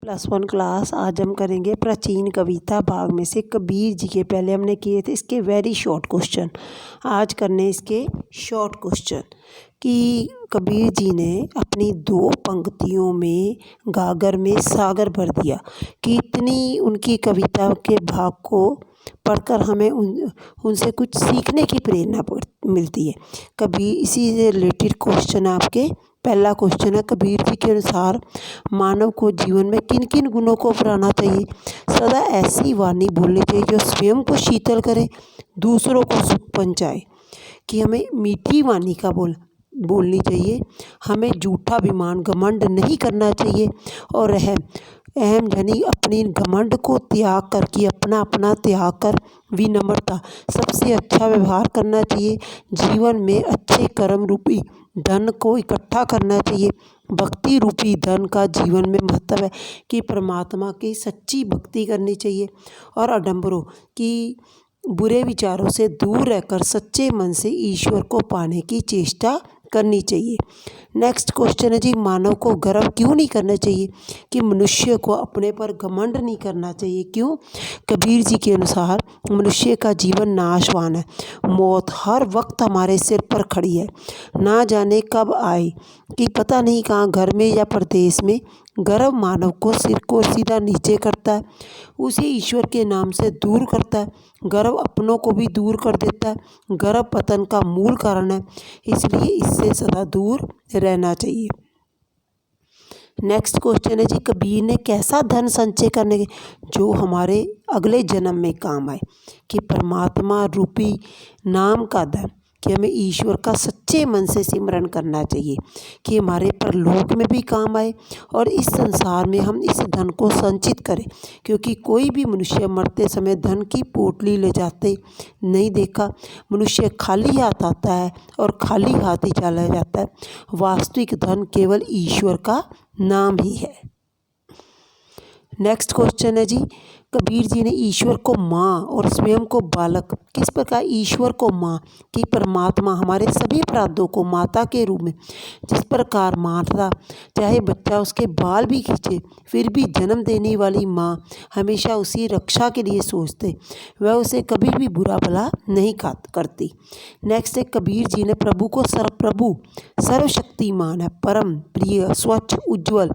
+1 class. आज हम करेंगे प्राचीन कविता भाग में से कबीर जी के। पहले हमने किए थे इसके वेरी शॉर्ट क्वेश्चन। आज करने इसके शॉर्ट क्वेश्चन कि कबीर जी ने अपनी 2 पंक्तियों में गागर में सागर भर दिया। कि इतनी उनकी कविता के भाग को पढ़कर हमें उनसे कुछ सीखने की प्रेरणा मिलती है। कबीर इसी से रिलेटेड क्वेश्चन आपके। पहला क्वेश्चन है, कबीर जी के अनुसार मानव को जीवन में किन किन गुणों को अपनाना चाहिए। सदा ऐसी वाणी बोलनी चाहिए जो स्वयं को शीतल करे, दूसरों को सुख पहुँचाए। कि हमें मीठी वाणी का बोलनी चाहिए। हमें झूठा अभिमान घमंड नहीं करना चाहिए। और अहम यानी अपनी घमंड को त्याग करके अपना त्याग कर विनम्रता सबसे अच्छा व्यवहार करना चाहिए। जीवन में अच्छे कर्म रूपी धन को इकट्ठा करना चाहिए। भक्ति रूपी धन का जीवन में महत्व है कि परमात्मा की सच्ची भक्ति करनी चाहिए। और आडंबरों की बुरे विचारों से दूर रहकर सच्चे मन से ईश्वर को पाने की चेष्टा करनी चाहिए। नेक्स्ट क्वेश्चन है जी, मानव को गर्व क्यों नहीं करना चाहिए। कि मनुष्य को अपने पर घमंड नहीं करना चाहिए। क्यों? कबीर जी के अनुसार मनुष्य का जीवन नाशवान है। मौत हर वक्त हमारे सिर पर खड़ी है, ना जाने कब आए। कि पता नहीं कहाँ घर में या परदेश में। गर्व मानव को सिर को सीधा नीचे करता है, उसे ईश्वर के नाम से दूर करता है। गर्व अपनों को भी दूर कर देता है। गर्व पतन का मूल कारण है, इसलिए इससे सदा दूर रहना चाहिए। नेक्स्ट क्वेश्चन है जी, कबीर ने कैसा धन संचय करने के जो हमारे अगले जन्म में काम आए। कि परमात्मा रूपी नाम का धन, कि हमें ईश्वर का सच्चे मन से सिमरन करना चाहिए कि हमारे परलोक में भी काम आए और इस संसार में हम इस धन को संचित करें। क्योंकि कोई भी मनुष्य मरते समय धन की पोटली ले जाते नहीं देखा। मनुष्य खाली हाथ आता है और खाली हाथ ही चला जाता है। वास्तविक धन केवल ईश्वर का नाम ही है। नेक्स्ट क्वेश्चन है जी, कबीर जी ने ईश्वर को माँ और स्वयं को बालक किस प्रकार। ईश्वर को माँ कि परमात्मा हमारे सभी अपराधों को माता के रूप में जिस प्रकार माता चाहे बच्चा उसके बाल भी खींचे फिर भी जन्म देने वाली माँ हमेशा उसी रक्षा के लिए सोचते, वह उसे कभी भी बुरा भला नहीं करती। नेक्स्ट है, कबीर जी ने प्रभु को प्रभु सर्वशक्तिमान है, परम प्रिय, स्वच्छ, उज्ज्वल।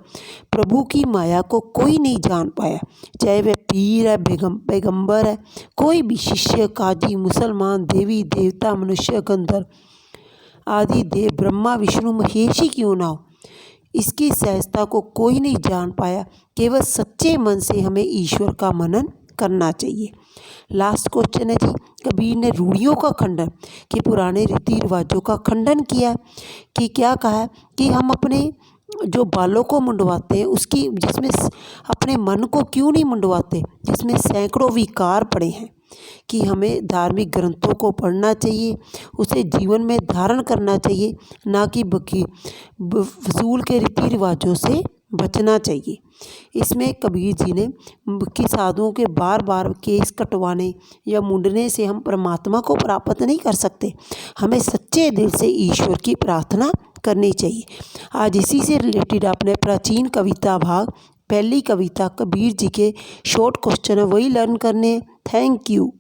प्रभु की माया को कोई नहीं जान पाया, चाहे वह पीर है, पैगंबर है, कोई भी शिष्य, काजी, मुसलमान, देवी देवता, मनुष्य, गंधर्व आदि देव, ब्रह्मा विष्णु महेश ही क्यों ना हो, इसकी सहजता को कोई नहीं जान पाया। केवल सच्चे मन से हमें ईश्वर का मनन करना चाहिए। लास्ट क्वेश्चन है जी, कबीर ने रूढ़ियों का खंडन कि पुराने रीति रिवाजों का खंडन किया। कि क्या कहा है कि हम अपने जो बालों को मुंडवाते हैं उसकी जिसमें अपने मन को क्यों नहीं मुंडवाते, जिसमें सैकड़ों विकार पड़े हैं। कि हमें धार्मिक ग्रंथों को पढ़ना चाहिए, उसे जीवन में धारण करना चाहिए, ना कि फजूल के रीति रिवाजों से बचना चाहिए। इसमें कबीर जी ने कि साधुओं के बार बार केस कटवाने या मुंडने से हम परमात्मा को प्राप्त नहीं कर सकते। हमें सच्चे दिल से ईश्वर की प्रार्थना करनी चाहिए। आज इसी से रिलेटेड आपने प्राचीन कविता भाग पहली कविता कबीर जी के शॉर्ट क्वेश्चन है वही लर्न करने हैं। Thank you.